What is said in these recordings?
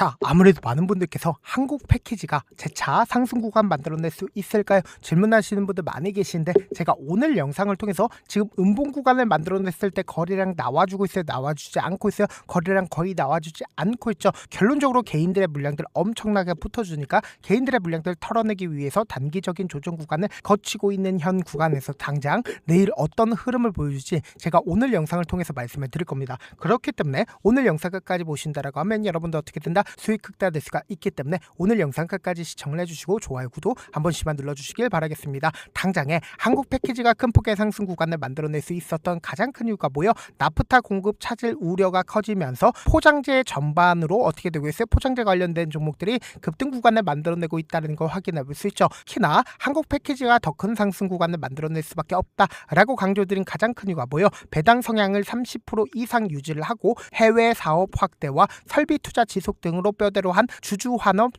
자, 아무래도 많은 분들께서 한국 패키지가 재차 상승 구간 만들어낼 수 있을까요? 질문하시는 분들 많이 계신데 제가 오늘 영상을 통해서 지금 음봉 구간을 만들어냈을 때 거래량 나와주고 있어요? 나와주지 않고 있어요? 거래량 거의 나와주지 않고 있죠. 결론적으로 개인들의 물량들 엄청나게 붙어주니까 개인들의 물량들 털어내기 위해서 단기적인 조정 구간을 거치고 있는 현 구간에서 당장 내일 어떤 흐름을 보여줄지 제가 오늘 영상을 통해서 말씀을 드릴 겁니다. 그렇기 때문에 오늘 영상 끝까지 보신다라고 하면 여러분도 어떻게 된다? 수익 극대화될 수가 있기 때문에 오늘 영상 끝까지 시청을 해주시고 좋아요, 구독 한 번씩만 눌러주시길 바라겠습니다. 당장에 한국 패키지가 큰 폭의 상승 구간을 만들어낼 수 있었던 가장 큰 이유가 뭐예요? 나프타 공급 차질 우려가 커지면서 포장재 전반으로 어떻게 되고 있어요? 포장재 관련된 종목들이 급등 구간을 만들어내고 있다는 걸 확인해 볼 수 있죠. 특히나 한국 패키지가 더 큰 상승 구간을 만들어낼 수밖에 없다라고 강조드린 가장 큰 이유가 뭐예요? 배당 성향을 30% 이상 유지를 하고 해외 사업 확대와 설비 투자 지속 등으로 뼈대로 한 주주 환원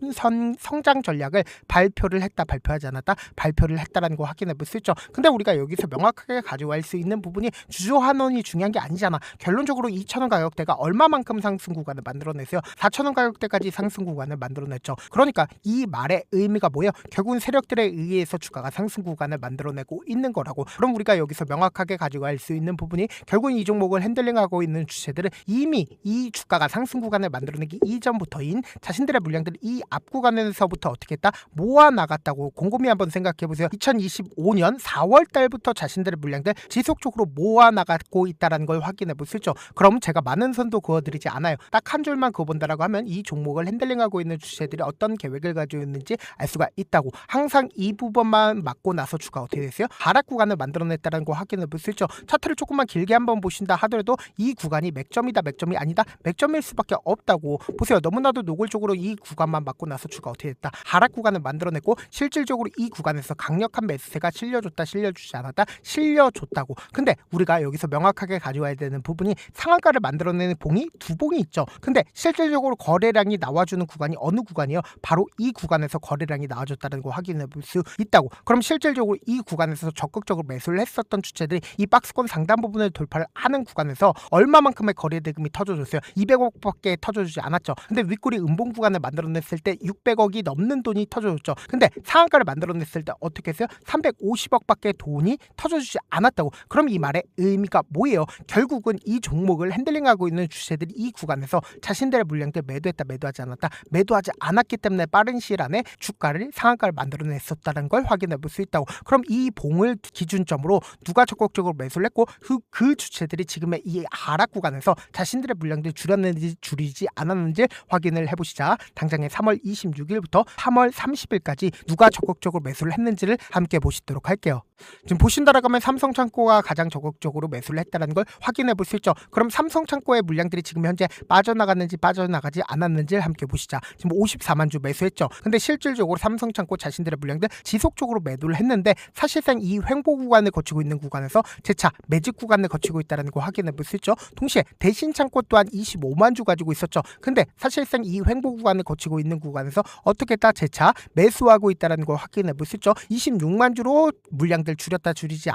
성장 전략을 발표를 했다라는 거 확인해 볼 수 있죠. 근데 우리가 여기서 명확하게 가져갈 수 있는 부분이 주주 환원이 중요한 게 아니잖아. 결론적으로 2,000원 가격대가 얼마만큼 상승 구간을 만들어냈어요? 4,000원 가격대까지 상승 구간을 만들어냈죠. 그러니까 이 말의 의미가 뭐예요? 결국은 세력들에 의해서 주가가 상승 구간을 만들어내고 있는 거라고. 그럼 우리가 여기서 명확하게 가져갈 수 있는 부분이 결국은 이 종목을 핸들링하고 있는 주체들은 이미 이 주가가 상승 구간을 만들어내기 이전부터인 자신들의 물량들을 이 앞 구간에서부터 어떻게 했다? 모아 나갔다고. 곰곰이 한번 생각해 보세요. 2025년 4월 달부터 자신들의 물량들 지속적으로 모아 나가고 있다는 걸 확인해 볼 수 있죠. 그럼 제가 많은 선도 그어드리지 않아요. 딱 한 줄만 그어본다라고 하면 이 종목을 핸들링하고 있는 주체들이 어떤 계획을 가지고 있는지 알 수가 있다고. 항상 이 부분만 맞고 나서 주가 어떻게 됐어요? 하락 구간을 만들어냈다는 거 확인해 볼 수 있죠. 차트를 조금만 길게 한번 보신다 하더라도 이 구간이 맥점이다, 맥점이 아니다, 맥점일 수밖에 없다고. 보세요. 너무나도 노골적으로 이 구간만 맞고 나서 주가 어떻게 됐다? 하락 구간을 만들어냈고 실질적으로 이 구간에서 강력한 매수세가 실려줬다, 실려주지 않았다, 실려줬다고. 근데 우리가 여기서 명확하게 가져와야 되는 부분이 상한가를 만들어내는 봉이 두 봉이 있죠. 근데 실질적으로 거래량이 나와주는 구간이 어느 구간이에요? 바로 이 구간에서 거래량이 나와줬다는 거 확인해 볼 수 있다고. 그럼 실질적으로 이 구간에서 적극적으로 매수를 했었던 주체들이 이 박스권 상단 부분을 돌파를 하는 구간에서 얼마만큼의 거래 대금이 터져줬어요? 200억밖에 터져주지 않았죠. 근데 윗꼬리 음봉 구간을 만들어냈을 때 600억이 넘는 돈이 터져줬죠. 근데 상한가를 만들어냈을 때 어떻게 했어요? 350억밖에 돈이 터져주지 않았다고. 그럼 이 말의 의미가 뭐예요? 결국은 이 종목을 핸들링하고 있는 주체들이 이 구간에서 자신들의 물량들 매도했다, 매도하지 않았다, 매도하지 않았기 때문에 빠른 시일 안에 주가를 상한가를 만들어냈었다는 걸 확인해 볼 수 있다고. 그럼 이 봉을 기준점으로 누가 적극적으로 매수를 했고 그 주체들이 지금의 이 하락 구간에서 자신들의 물량들 줄였는지 줄이지 않았는지 확인을 해보시자. 당장에 3월 26일부터 3월 30일까지 누가 적극적으로 매수를 했는지를 함께 보시도록 할게요. 지금 보신다라고 하면 삼성창고가 가장 적극적으로 매수를 했다는 걸 확인해 볼 수 있죠. 그럼 삼성창고의 물량들이 지금 현재 빠져나갔는지 빠져나가지 않았는지를 함께 보시자. 지금 54만 주 매수했죠. 근데 실질적으로 삼성창고 자신들의 물량들 지속적으로 매도를 했는데 사실상 이 횡보 구간을 거치고 있는 구간에서 재차 매집 구간을 거치고 있다는 걸 확인해 볼 수 있죠. 동시에 대신창고 또한 25만 주 가지고 있었죠. 근데 사실상 이 횡보 구간을 거치고 있는 구간에서 어떻게 다 재차 매수하고 있다는 걸 확인해 볼 수 있죠. 26만 주로 물량들 줄였다, 줄이지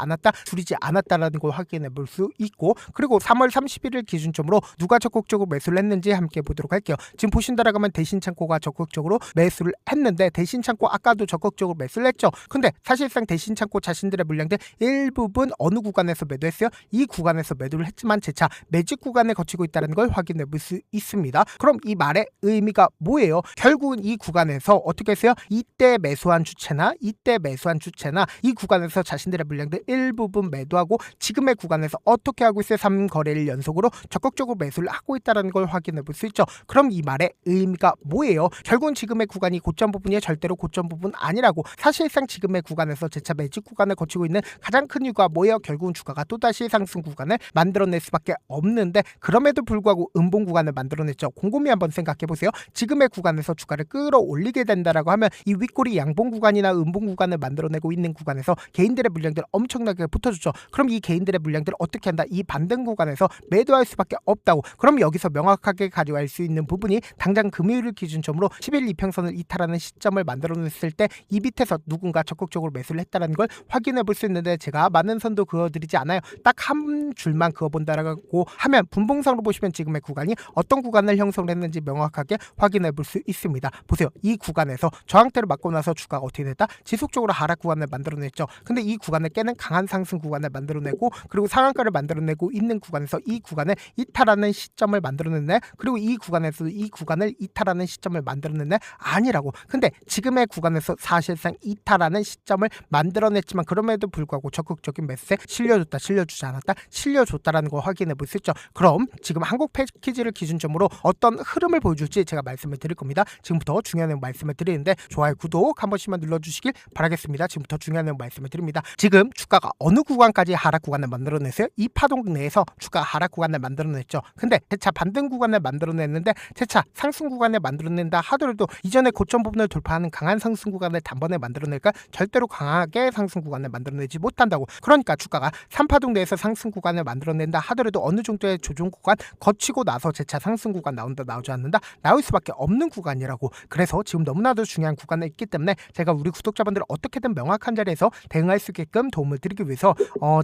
않았다라는 걸 확인해 볼 수 있고, 그리고 3월 31일 기준점으로 누가 적극적으로 매수를 했는지 함께 보도록 할게요. 지금 보신다라고 하면 대신창고가 적극적으로 매수를 했는데 대신창고 아까도 적극적으로 매수를 했죠. 근데 사실상 대신창고 자신들의 물량들 일부분 어느 구간에서 매도했어요? 이 구간에서 매도를 했지만 재차 매집 구간을 거치고 있다는 걸 확인해 볼 수 있습니다. 그럼 이 말의 의미가 뭐예요? 결국은 이 구간에서 어떻게 했어요? 이때 매수한 주체나 이 구간에서 자신들의 물량들 일부분 매도하고 지금의 구간에서 어떻게 하고 있어요? 3거래일 연속으로 적극적으로 매수를 하고 있다는 걸 확인해 볼 수 있죠. 그럼 이 말의 의미가 뭐예요? 결국은 지금의 구간이 고점 부분이 절대로 고점 부분 아니라고. 사실상 지금의 구간에서 재차 매집 구간을 거치고 있는 가장 큰 이유가 뭐예요? 결국은 주가가 또다시 상승 구간을 만들어낼 수밖에 없는데 그럼에도 불구하고 음봉 구간을 만들어냈죠. 곰곰이 한번 생각해 보세요. 지금의 구간에서 주가를 끌어올리게 된다라고 하면 이 윗꼬리 양봉 구간이나 음봉 구간을 만들어내고 있는 구간에서 개인들의 물량들 엄청나게 붙어주죠. 그럼 이 개인들의 물량들을 어떻게 한다? 이 반등 구간에서 매도할 수밖에 없다고. 그럼 여기서 명확하게 가져갈 수 있는 부분이 당장 금요일을 기준점으로 10일 이평선을 이탈하는 시점을 만들어냈을 때 이 밑에서 누군가 적극적으로 매수를 했다는 걸 확인해 볼 수 있는데 제가 많은 선도 그어드리지 않아요. 딱 한 줄만 그어본다라고 하면 분봉상으로 보시면 지금의 구간이 어떤 구간을 형성을 했는지 명확하게 확인해 볼 수 있습니다. 보세요. 이 구간에서 저항대를 맞고 나서 주가가 어떻게 됐다? 지속적으로 하락 구간을 만들어냈죠. 근데 이 구간을 깨는 강한 상승 구간을 만들어내고 그리고 상한가를 만들어내고 있는 구간에서 이 구간을 이탈하는 시점을 만들어냈네. 그리고 이 구간에서 이 구간을 이탈하는 시점을 만들어냈네. 아니라고. 근데 지금의 구간에서 사실상 이탈하는 시점을 만들어냈지만 그럼에도 불구하고 적극적인 매수에 실려줬다, 실려주지 않았다, 실려줬다라는 걸 확인해 볼 수 있죠. 그럼 지금 한국 패키지를 기준점으로 어떤 흐름을 보여줄지 제가 말씀을 드릴 겁니다. 지금부터 중요한 내용 말씀을 드리는데 좋아요, 구독 한 번씩만 눌러주시길 바라겠습니다. 지금부터 중요한 내용 말씀을 드립니다. 지금 주가가 어느 구간까지 하락 구간을 만들어냈어요? 이 파동 내에서 주가가 하락 구간을 만들어냈죠. 근데 재차 반등 구간을 만들어냈는데 재차 상승 구간을 만들어낸다 하더라도 이전에 고점 부분을 돌파하는 강한 상승 구간을 단번에 만들어낼까? 절대로 강하게 상승 구간을 만들어내지 못한다고. 그러니까 주가가 3파동 내에서 상승 구간을 만들어낸다 하더라도 어느 정도의 조정 구간 거치고 나서 재차 상승 구간 나온다, 나오지 않는다, 나올 수밖에 없는 구간이라고. 그래서 지금 너무나도 중요한 구간에 있기 때문에 제가 우리 구독자분들을 어떻게든 명확한 자리에서 대응할 수 있게끔 도움을 드리기 위해서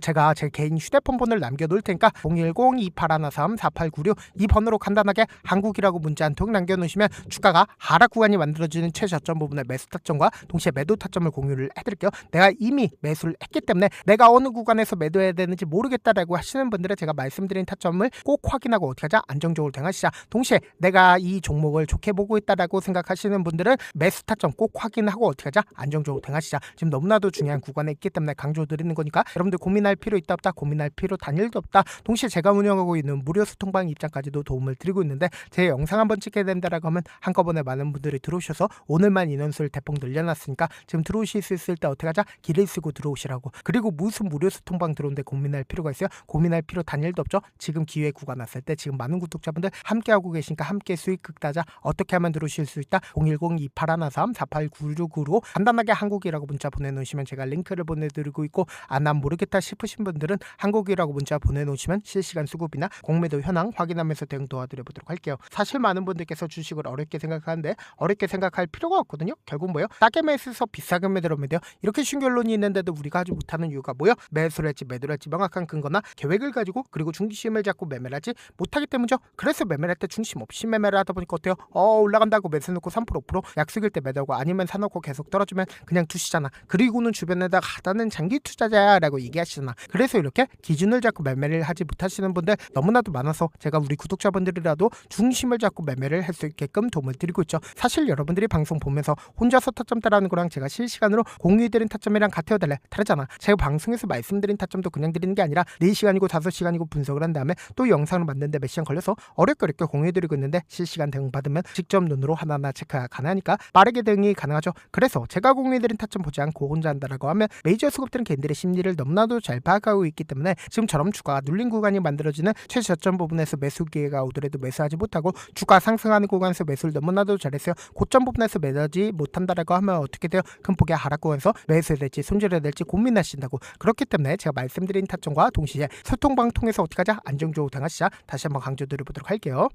제가 제 개인 휴대폰 번호를 남겨놓을 테니까 010-2813-4896 이 번호로 간단하게 한국이라고 문자 한 통 남겨놓으시면 주가가 하락 구간이 만들어지는 최저점 부분의 매수 타점과 동시에 매도 타점을 공유를 해드릴게요. 내가 이미 매수를 했기 때문에 내가 어느 구간에서 매도해야 되는지 모르겠다라고 하시는 분들은 제가 말씀드린 타점을 꼭 확인하고 어떻게 하자? 안정적으로 대응하시자. 동시에 내가 이 종목을 좋게 보고 있다라고 생각하시는 분들은 매수 타점 꼭 확인하고 어떻게 하자? 안정적으로 대응하시자. 지금 너무나도 중요한 구간에 있기 때문에 강조드리는 거니까 여러분들 고민할 필요 있다 없다, 고민할 필요 단일도 없다. 동시에 제가 운영하고 있는 무료 소통방 입장까지도 도움을 드리고 있는데 제 영상 한번 찍게 된다라고 하면 한꺼번에 많은 분들이 들어오셔서 오늘만 인원수를 대폭 늘려놨으니까 지금 들어오실 수 있을 때 어떻게 하자? 길을 쓰고 들어오시라고. 그리고 무슨 무료 소통방 들어오는데 고민할 필요가 있어요? 고민할 필요 단일도 없죠. 지금 기회 구간 왔을 때 지금 많은 구독자분들 함께하고 계시니까 함께 수익 극다자. 어떻게 하면 들어오실 수 있다? 010-2813-4896으로 간단하게 한국이라고 문자 보내놓으시면 제가 링크를 보내드리고 있고 난 모르겠다 싶으신 분들은 한국이라고 문자 보내놓으시면 실시간 수급이나 공매도 현황 확인하면서 대응 도와드려보도록 할게요. 사실 많은 분들께서 주식을 어렵게 생각하는데 어렵게 생각할 필요가 없거든요. 결국 뭐예요? 싸게 매수해서 비싸게 매도하면 돼요. 이렇게 쉬운 결론이 있는데도 우리가 하지 못하는 이유가 뭐예요? 매수를 할지 매도를 할지 명확한 근거나 계획을 가지고 그리고 중심을 잡고 매매를 하지 못하기 때문이죠. 그래서 매매를 할 때 중심 없이 매매를 하다 보니까 어때요? 올라간다고 매수해놓고 3% 5% 약속일 때 매도하고 아니면 사놓고 계속 떨어지면 그냥 두시잖아. 그리고는 주변에다가 나는 장기 투자자야라고 얘기하시잖아. 그래서 이렇게 기준을 잡고 매매를 하지 못하시는 분들 너무나도 많아서 제가 우리 구독자분들이라도 중심을 잡고 매매를 할 수 있게끔 도움을 드리고 있죠. 사실 여러분들이 방송 보면서 혼자서 타점 따라하는 거랑 제가 실시간으로 공유해드린 타점이랑 같아요 달래? 다르잖아. 제가 방송에서 말씀드린 타점도 그냥 드리는 게 아니라 4시간이고 5시간이고 분석을 한 다음에 또 영상을 만드는데 몇 시간 걸려서 어렵게 공유해드리고 있는데 실시간 대응 받으면 직접 눈으로 하나하나 체크가 가능하니까 빠르게 대응이 가능하죠. 그래서 제가 공유해드린 타점 보지 않고 혼자 한다라고 하면 메이저 수급들은 개인들의 심리를 너무나도 잘 파악하고 있기 때문에 지금처럼 주가가 눌린 구간이 만들어지는 최저점 부분에서 매수 기회가 오더라도 매수하지 못하고 주가 상승하는 구간에서 매수를 너무나도 잘했어요. 고점 부분에서 매도하지 못한다라고 하면 어떻게 돼요? 큰 폭의 하락 구간에서 매수해야 될지 손절해야 될지 고민하신다고. 그렇기 때문에 제가 말씀드린 타점과 동시에 소통방 통해서 어떻게 하자? 안정적으로 대응하시자. 다시 한번 강조드려보도록 할게요.